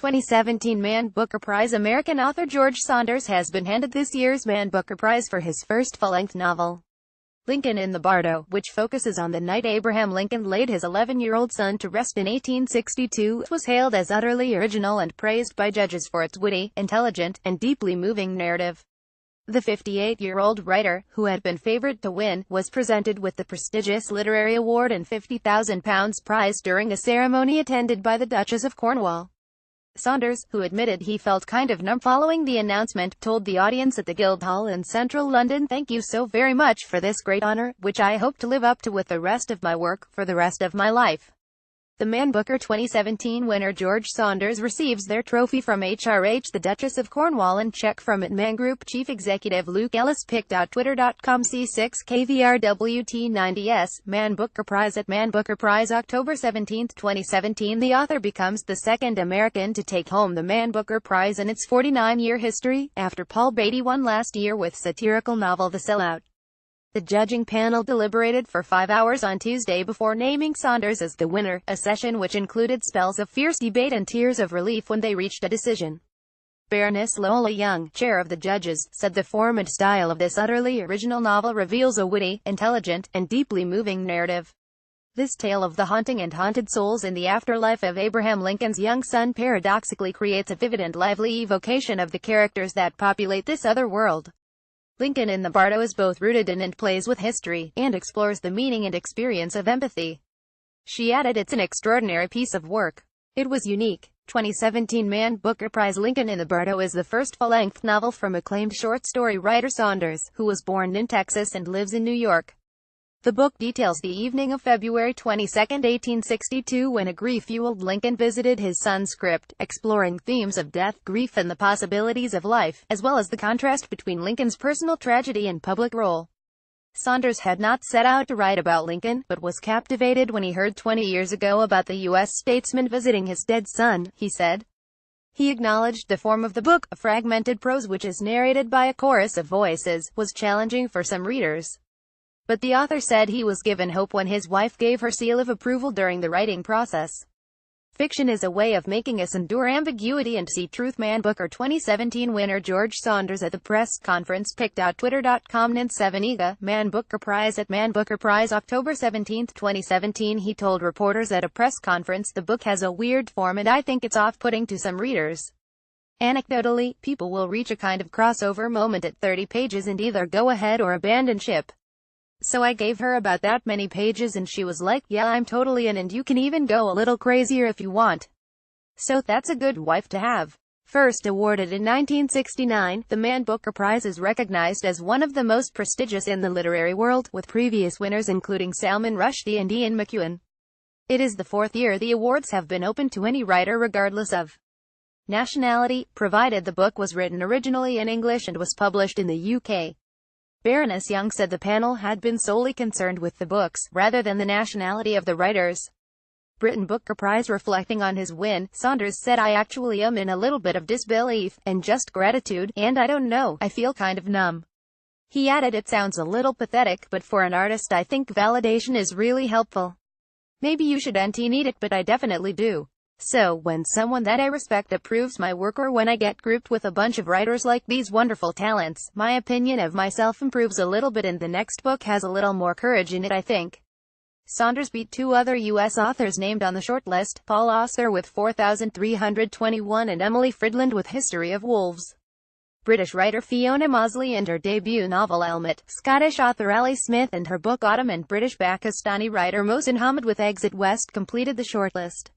2017 Man Booker Prize. American author George Saunders has been handed this year's Man Booker Prize for his first full-length novel, Lincoln in the Bardo, which focuses on the night Abraham Lincoln laid his 11-year-old son to rest in 1862. It was hailed as utterly original and praised by judges for its witty, intelligent, and deeply moving narrative. The 58-year-old writer, who had been favored to win, was presented with the prestigious literary award and £50,000 prize during a ceremony attended by the Duchess of Cornwall. Saunders, who admitted he felt kind of numb following the announcement, told the audience at the Guildhall in central London, "Thank you so very much for this great honor, which I hope to live up to with the rest of my work, for the rest of my life." The Man Booker 2017 winner George Saunders receives their trophy from HRH the Duchess of Cornwall and check from Itman Group Chief Executive Luke Ellis. Pic.twitter.com C6KVRWT90S, Man Booker Prize. At Man Booker Prize October 17, 2017, the author becomes the second American to take home the Man Booker Prize in its 49-year history, after Paul Beatty won last year with satirical novel The Sellout. The judging panel deliberated for 5 hours on Tuesday before naming Saunders as the winner, a session which included spells of fierce debate and tears of relief when they reached a decision. Baroness Lola Young, chair of the judges, said the form and style of this utterly original novel reveals a witty, intelligent, and deeply moving narrative. This tale of the haunting and haunted souls in the afterlife of Abraham Lincoln's young son paradoxically creates a vivid and lively evocation of the characters that populate this other world. Lincoln in the Bardo is both rooted in and plays with history, and explores the meaning and experience of empathy. She added, "It's an extraordinary piece of work. It was unique." 2017 Man Booker Prize. Lincoln in the Bardo is the first full-length novel from acclaimed short story writer Saunders, who was born in Texas and lives in New York. The book details the evening of February 22, 1862, when a grief-fueled Lincoln visited his son's crypt, exploring themes of death, grief, and the possibilities of life, as well as the contrast between Lincoln's personal tragedy and public role. Saunders had not set out to write about Lincoln, but was captivated when he heard 20 years ago about the U.S. statesman visiting his dead son, he said. He acknowledged the form of the book, a fragmented prose which is narrated by a chorus of voices, was challenging for some readers. But the author said he was given hope when his wife gave her seal of approval during the writing process. Fiction is a way of making us endure ambiguity and see truth. Man Booker 2017 winner George Saunders at the press conference. Pic.twitter.com Nint7Ega, Man Booker Prize. At Man Booker Prize October 17, 2017, he told reporters at a press conference, "The book has a weird form and I think it's off-putting to some readers. Anecdotally, people will reach a kind of crossover moment at 30 pages and either go ahead or abandon ship. So I gave her about that many pages and she was like, 'Yeah, I'm totally in and you can even go a little crazier if you want.' So that's a good wife to have." First awarded in 1969, the Man Booker Prize is recognized as one of the most prestigious in the literary world, with previous winners including Salman Rushdie and Ian McEwan. It is the fourth year the awards have been open to any writer regardless of nationality, provided the book was written originally in English and was published in the UK. Baroness Young said the panel had been solely concerned with the books, rather than the nationality of the writers. Britain Booker Prize. Reflecting on his win, Saunders said, "I actually am in a little bit of disbelief, and just gratitude, and I don't know, I feel kind of numb." He added, "It sounds a little pathetic, but for an artist I think validation is really helpful. Maybe you shouldn't need it, but I definitely do. So, when someone that I respect approves my work, or when I get grouped with a bunch of writers like these wonderful talents, my opinion of myself improves a little bit and the next book has a little more courage in it, I think." Saunders beat two other U.S. authors named on the shortlist, Paul Auster with 4,321 and Emily Fridland with History of Wolves. British writer Fiona Mosley and her debut novel Elmet, Scottish author Ali Smith and her book Autumn, and British Pakistani writer Mohsin Hamid with Exit West completed the shortlist.